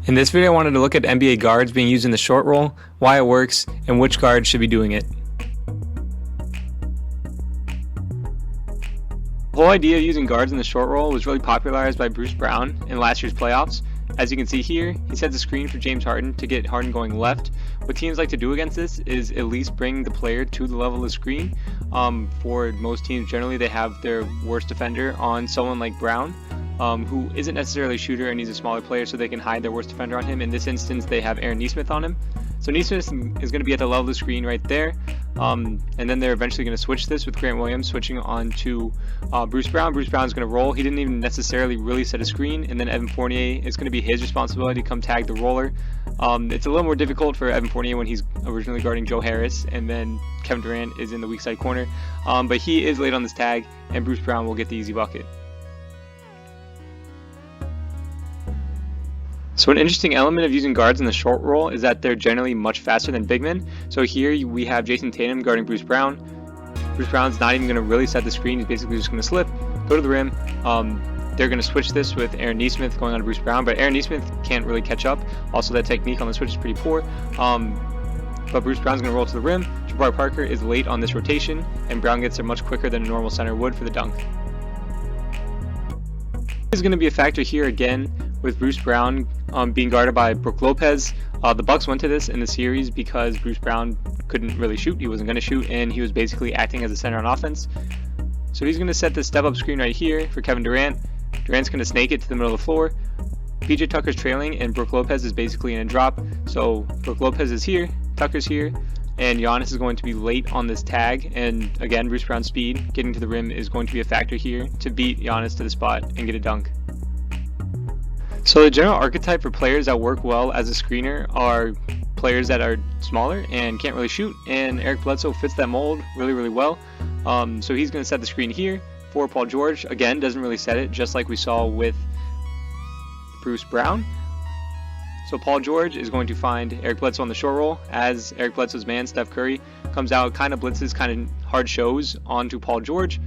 In this video, I wanted to look at NBA guards being used in the short roll, why it works, and which guards should be doing it. The whole idea of using guards in the short roll was really popularized by Bruce Brown in last year's playoffs. As you can see here, he set the screen for James Harden to get Harden going left. What teams like to do against this is at least bring the player to the level of the screen. For most teams, generally they have their worst defender on someone like Brown, who isn't necessarily a shooter and he's a smaller player, so they can hide their worst defender on him. In this instance, they have Aaron Nesmith on him. So Nesmith is going to be at the level of the screen right there. And then they're eventually going to switch this with Grant Williams switching on to Bruce Brown. Bruce Brown's going to roll. He didn't even necessarily really set a screen. And then Evan Fournier, it's going to be his responsibility to come tag the roller. It's a little more difficult for Evan Fournier when he's originally guarding Joe Harris, and then Kevin Durant is in the weak side corner. But he is late on this tag, and Bruce Brown will get the easy bucket. So an interesting element of using guards in the short roll is that they're generally much faster than big men. So here we have Jason Tatum guarding Bruce Brown. Bruce Brown's not even going to really set the screen. He's basically just going to slip, go to the rim. They're going to switch this with Aaron Nesmith going on to Bruce Brown, but Aaron Nesmith can't really catch up. Also, that technique on the switch is pretty poor. But Bruce Brown's going to roll to the rim. Jabari Parker is late on this rotation, and Brown gets there much quicker than a normal center would for the dunk. Is going to be a factor here again with Bruce Brown being guarded by Brook Lopez. The Bucks went to this in the series because Bruce Brown couldn't really shoot. He wasn't going to shoot, and he was basically acting as a center on offense. So he's going to set this step-up screen right here for Kevin Durant. Durant's going to snake it to the middle of the floor. PJ Tucker's trailing, and Brook Lopez is basically in a drop. So Brook Lopez is here, Tucker's here, and Giannis is going to be late on this tag. And again, Bruce Brown's speed, getting to the rim, is going to be a factor here to beat Giannis to the spot and get a dunk. So the general archetype for players that work well as a screener are players that are smaller and can't really shoot, and Eric Bledsoe fits that mold really well. So he's going to set the screen here for Paul George. Again, doesn't really set it, just like we saw with Bruce Brown. So Paul George is going to find Eric Bledsoe on the short roll as Eric Bledsoe's man, Steph Curry, comes out, kind of blitzes, kind of hard shows onto Paul George.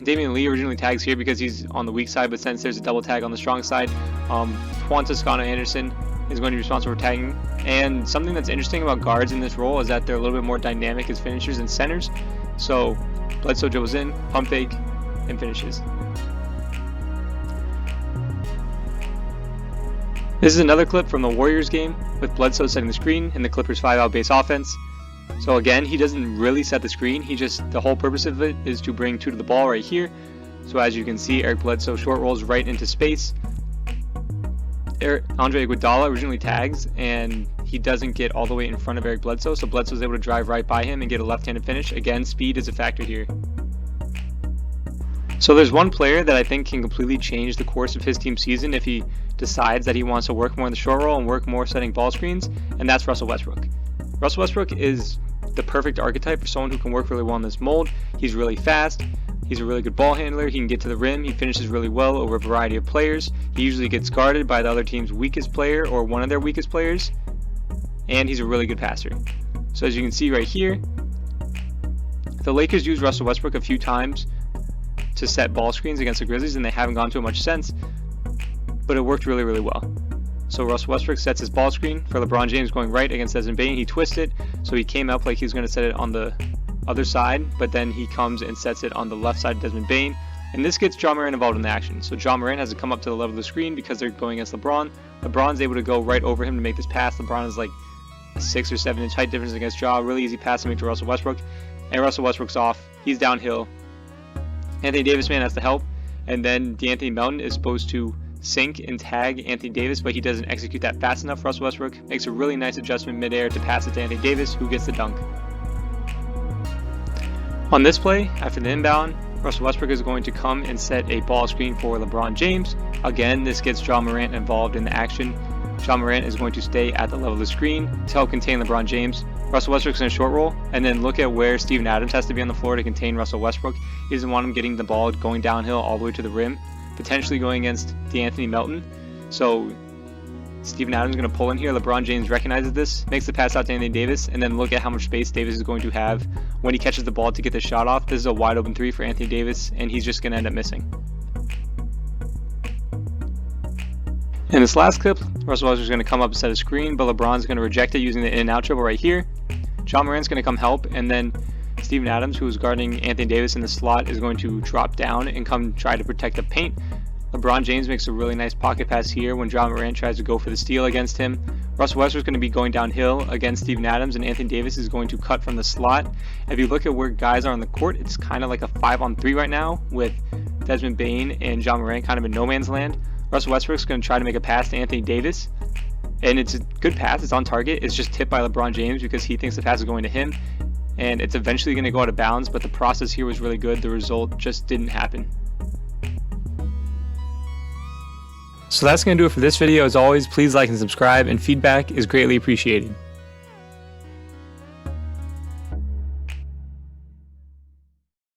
Damian Lee originally tags here because he's on the weak side, but since there's a double tag on the strong side, Juan Toscano-Anderson is going to be responsible for tagging. And something that's interesting about guards in this role is that they're a little bit more dynamic as finishers and centers. So Bledsoe dribbles in, pump fake, and finishes. This is another clip from the Warriors game with Bledsoe setting the screen in the Clippers 5-out base offense. So again, he doesn't really set the screen. The whole purpose of it is to bring two to the ball right here. So as you can see, Eric Bledsoe short rolls right into space. Andre Iguodala originally tags, and he doesn't get all the way in front of Eric Bledsoe. So Bledsoe's able to drive right by him and get a left-handed finish. Again, speed is a factor here. So there's one player that I think can completely change the course of his team's season if he decides that he wants to work more in the short roll and work more setting ball screens, and that's Russell Westbrook. Russell Westbrook is the perfect archetype for someone who can work really well in this mold. He's really fast, he's a really good ball handler, he can get to the rim, he finishes really well over a variety of players, he usually gets guarded by the other team's weakest player or one of their weakest players, and he's a really good passer. So as you can see right here, the Lakers used Russell Westbrook a few times to set ball screens against the Grizzlies, and they haven't gone to it much since, but it worked really well. So Russell Westbrook sets his ball screen for LeBron James going right against Desmond Bane. He twists it, so he came up like he was going to set it on the other side, but then he comes and sets it on the left side of Desmond Bane. And this gets Ja Morant involved in the action. So Ja Morant has to come up to the level of the screen because they're going against LeBron. LeBron's able to go right over him to make this pass. LeBron is like a 6 or 7 inch height difference against Ja. Really easy pass to make to Russell Westbrook. And Russell Westbrook's off. He's downhill. Anthony Davis man has to help. And then D'Anthony Melton is supposed to sink and tag Anthony Davis, but he doesn't execute that fast enough. Russell Westbrook makes a really nice adjustment midair to pass it to Anthony Davis, who gets the dunk. On this play, after the inbound, Russell Westbrook is going to come and set a ball screen for LeBron James. Again, this gets Ja Morant involved in the action. Ja Morant is going to stay at the level of the screen to help contain LeBron James. Russell Westbrook's in a short roll, and then look at where Steven Adams has to be on the floor to contain Russell Westbrook. He doesn't want him getting the ball going downhill all the way to the rim, potentially going against D'Anthony Melton. So Steven Adams is going to pull in here. LeBron James recognizes this, makes the pass out to Anthony Davis, and then look at how much space Davis is going to have when he catches the ball to get the shot off. This is a wide open three for Anthony Davis, and he's just going to end up missing. In this last clip, Russell Westbrook's going to come up and set a screen, but LeBron's going to reject it using the in and out dribble right here. Ja Morant's going to come help, and then Steven Adams, who is guarding Anthony Davis in the slot, is going to drop down and come try to protect the paint. LeBron James makes a really nice pocket pass here when Ja Morant tries to go for the steal against him. Russell Westbrook's going to be going downhill against Steven Adams, and Anthony Davis is going to cut from the slot. If you look at where guys are on the court, it's kind of like a 5-on-3 right now with Desmond Bane and Ja Morant kind of in no man's land. Russell Westbrook's going to try to make a pass to Anthony Davis, and it's a good pass. It's on target. It's just tipped by LeBron James because he thinks the pass is going to him, and it's eventually going to go out of bounds, but the process here was really good. The result just didn't happen. So that's going to do it for this video. As always, please like and subscribe, and feedback is greatly appreciated.